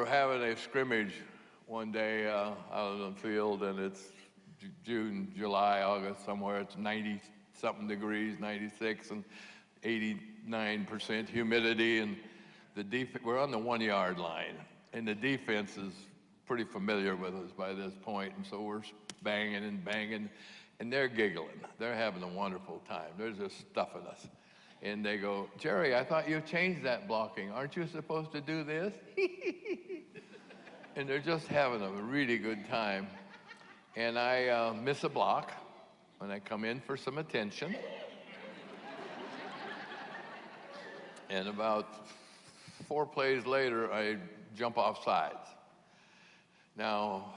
having a scrimmage one day out on the field, and it's June, July, August, somewhere. It's 90-something degrees, 96, and 89% humidity, and we're on the 1-yard line, and the defense is pretty familiar with us by this point, and so we're banging and banging, and they're giggling. They're having a wonderful time. They're just stuffing us. And they go, "Jerry, I thought you changed that blocking. Aren't you supposed to do this?" And they're just having a really good time. And I miss a block, and I come in for some attention. And about 4 plays later, I jump off sides. Now,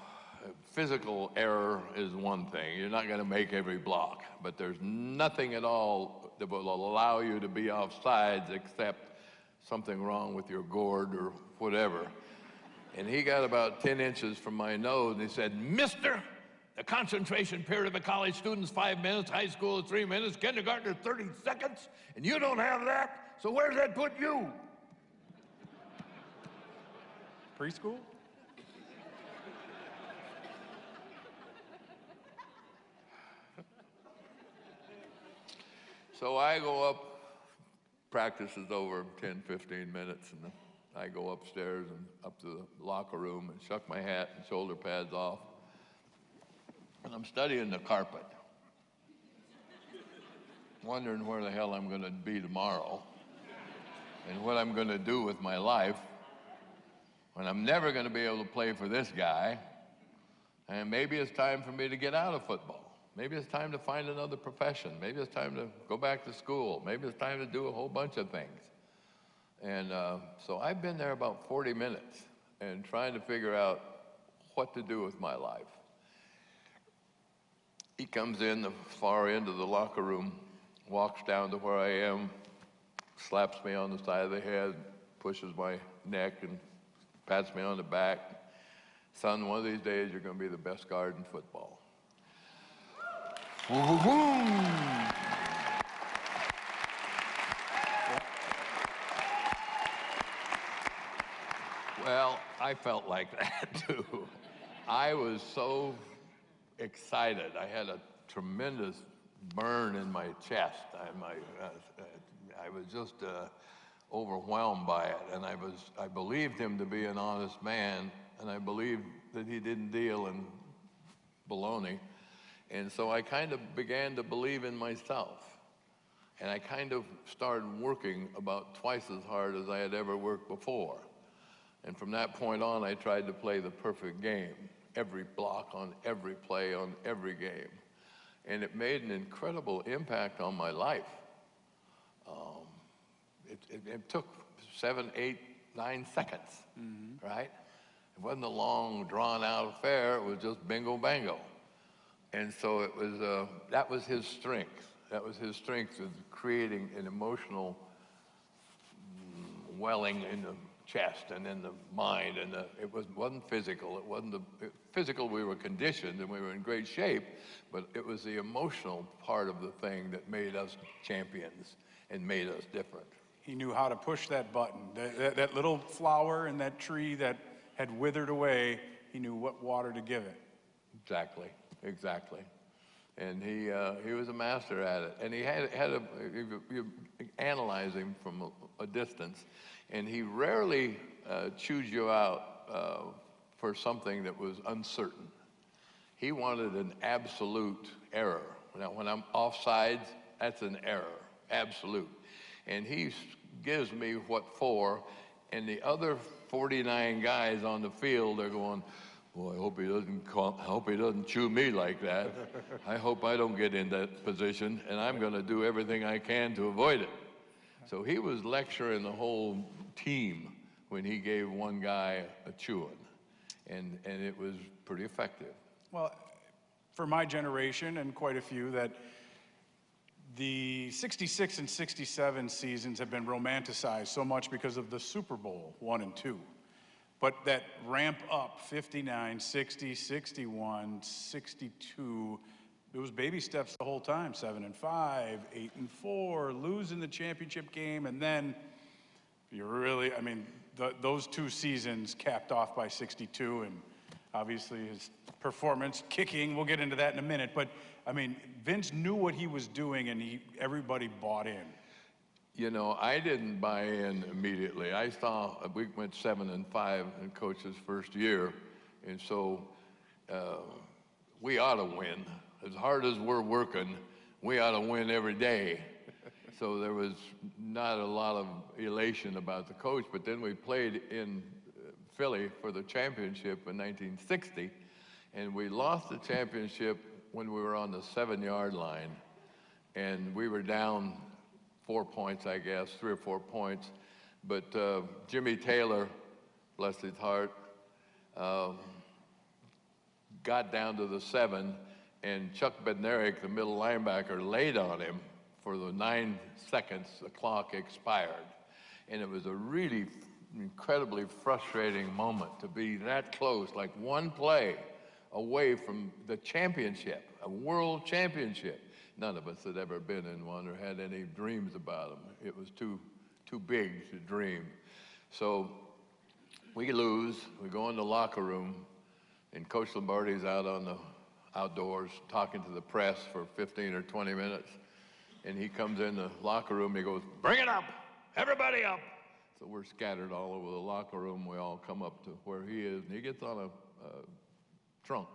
physical error is one thing. You're not going to make every block, but there's nothing at all that will allow you to be off sides except something wrong with your gourd or whatever. And he got about 10 inches from my nose, and he said, "Mister, the concentration period of a college student's 5 minutes, high school is 3 minutes, kindergarten is 30 seconds, and you don't have that, so where's that put you?" Preschool? So I go up, practice is over 10, 15 minutes, and I go upstairs and up to the locker room and shuck my hat and shoulder pads off. And I'm studying the carpet, wondering where the hell I'm going to be tomorrow and what I'm going to do with my life when I'm never going to be able to play for this guy, and maybe it's time for me to get out of football. Maybe it's time to find another profession. Maybe it's time to go back to school. Maybe it's time to do a whole bunch of things. And so I've been there about 40 minutes and trying to figure out what to do with my life. He comes in the far end of the locker room, walks down to where I am, slaps me on the side of the head, pushes my neck, and pats me on the back. "Son, one of these days you're going to be the best guard in football." Well, I felt like that too. I was so excited. I had a tremendous burn in my chest. I was just overwhelmed by it, and I believed him to be an honest man, and I believed that he didn't deal in baloney. And so I kind of began to believe in myself. And I kind of started working about twice as hard as I had ever worked before. And from that point on, I tried to play the perfect game, every block on every play on every game. And it made an incredible impact on my life. It took 7, 8, 9 seconds, right? It wasn't a long, drawn-out affair. It was just bingo, bango. And so it was, that was his strength. That was his strength of creating an emotional welling in the chest and in the mind. And it wasn't physical. It wasn't physical. We were conditioned and we were in great shape, but it was the emotional part of the thing that made us champions and made us different. He knew how to push that button. That little flower in that tree that had withered away, he knew what water to give it. Exactly. And he was a master at it. And you analyze him from a distance, and he rarely chews you out for something that was uncertain. He wanted an absolute error. Now, when I'm offsides, that's an error, absolute. And he gives me what for, and the other 49 guys on the field are going, "Boy, I hope he doesn't chew me like that. I hope I don't get in that position, and I'm going to do everything I can to avoid it." So he was lecturing the whole team when he gave one guy a chewing, and it was pretty effective. Well, for my generation and quite a few, that the 66 and 67 seasons have been romanticized so much because of the Super Bowl I and II. But that ramp up, 59, 60, 61, 62, it was baby steps the whole time, 7-5, 8-4, losing the championship game, and then you really, I mean, those 2 seasons capped off by 62, and obviously his performance, kicking, we'll get into that in a minute. But, I mean, Vince knew what he was doing, and everybody bought in. You know, I didn't buy in immediately. I saw we went 7-5 in Coach's first year, and so we ought to win. As hard as we're working, we ought to win every day. So there was not a lot of elation about the coach, but then we played in Philly for the championship in 1960, and we lost the championship when we were on the 7-yard line, and we were down 4 points, I guess, 3 or 4 points. But Jimmy Taylor, bless his heart, got down to the 7, and Chuck Bednarik, the middle linebacker, laid on him for the 9 seconds the clock expired. And it was a really incredibly frustrating moment to be that close, like one play away from the championship, a world championship. None of us had ever been in one or had any dreams about them. It was too big to dream. So we lose, we go in the locker room, and Coach Lombardi's out on the outdoors talking to the press for 15 or 20 minutes. And he comes in the locker room, he goes, "Bring it up, everybody up." So we're scattered all over the locker room. We all come up to where he is, and he gets on a trunk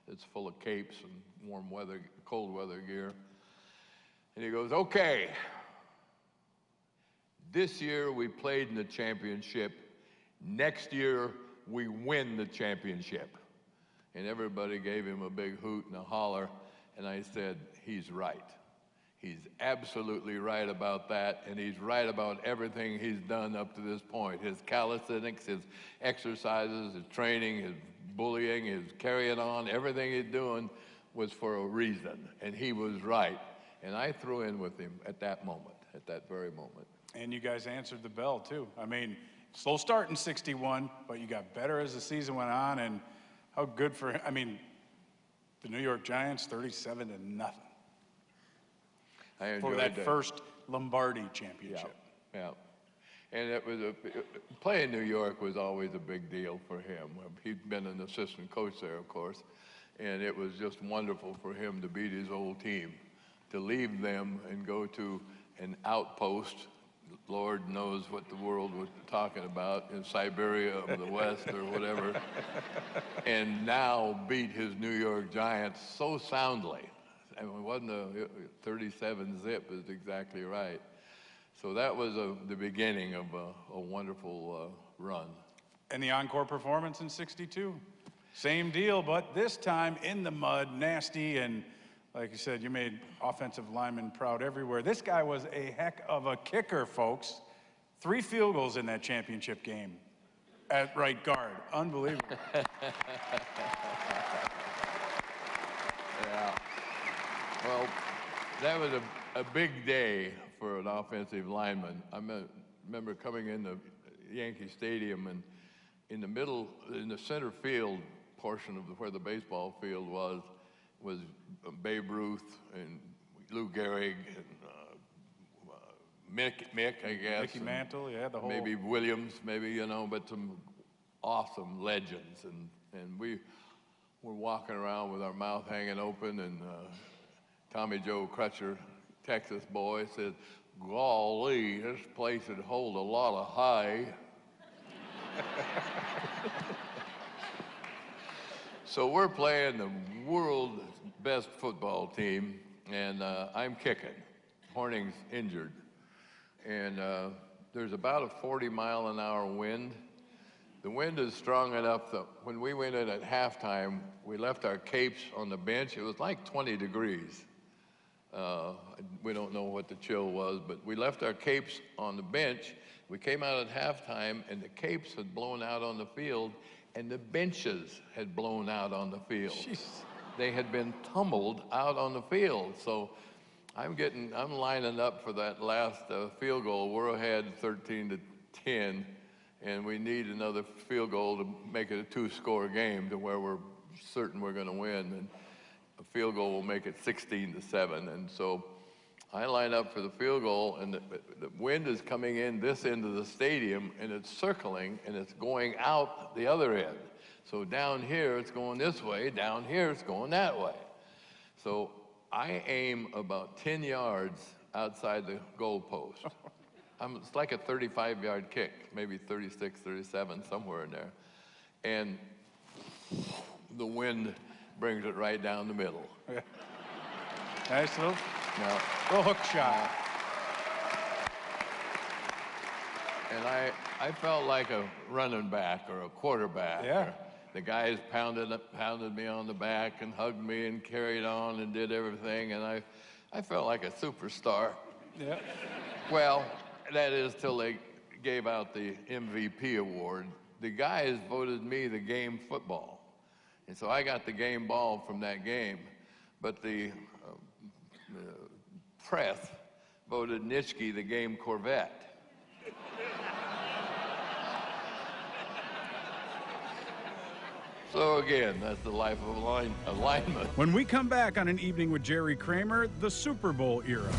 that's full of capes and warm weather, cold weather gear. And he goes, "Okay, this year we played in the championship. Next year we win the championship." And everybody gave him a big hoot and a holler. And I said, he's right. He's absolutely right about that, and he's right about everything he's done up to this point. His calisthenics, his exercises, his training, his bullying, his carrying on, everything he's doing was for a reason, and he was right. And I threw in with him at that moment, at that very moment. And you guys answered the bell, too. I mean, slow start in 61, but you got better as the season went on, and how good for him. I mean, the New York Giants, 37-0. I enjoyed for that first Lombardi championship. Yeah. And it was playing New York was always a big deal for him. He'd been an assistant coach there, of course, and it was just wonderful for him to beat his old team, to leave them and go to an outpost. Lord knows what the world was talking about in Siberia of the West or whatever, and now beat his New York Giants so soundly. I mean, it wasn't a 37 zip, is exactly right. So that was the beginning of a wonderful run. And the encore performance in 62, same deal, but this time in the mud, nasty, and like you said, you made offensive linemen proud everywhere. This guy was a heck of a kicker, folks. 3 field goals in that championship game at right guard. Unbelievable. Yeah. Well, that was a big day for an offensive lineman. I remember coming into Yankee Stadium, and in the middle, in the center field portion of where the baseball field was Babe Ruth and Lou Gehrig and Mick, I guess. Mickey Mantle, yeah, the whole. Maybe Williams, maybe, but some awesome legends. And we were walking around with our mouth hanging open, and Tommy Joe Crutcher, Texas boy, said, "Golly, this place would hold a lot of hay." So we're playing the world's best football team, and I'm kicking. Horning's injured. And there's about a 40-mile-an-hour wind. The wind is strong enough that when we went in at halftime, we left our capes on the bench. It was like 20 degrees. We don't know what the chill was, but we left our capes on the bench. We came out at halftime, and the capes had blown out on the field, and the benches had blown out on the field. Jeez. They had been tumbled out on the field. So I'm lining up for that last field goal. We're ahead 13-10, and we need another field goal to make it a 2-score game to where we're certain we're going to win. And a field goal will make it 16-7. And so I line up for the field goal, and the wind is coming in this end of the stadium, and it's circling, and it's going out the other end. So down here, it's going this way. Down here, it's going that way. So I aim about 10 yards outside the goal post. It's like a 35-yard kick, maybe 36, 37, somewhere in there. And the wind brings it right down the middle. Yeah. Nice little Now, hook shot. and I felt like a running back or a quarterback. Yeah. The guys pounded me on the back and hugged me and carried on and did everything, and I felt like a superstar. Yeah. Well, that is till they gave out the MVP award. The guys voted me the game football, and so I got the game ball from that game, but the press voted Nitschke the game Corvette. So again, that's the life of a lineman. When we come back on An Evening with Jerry Kramer, the Super Bowl era.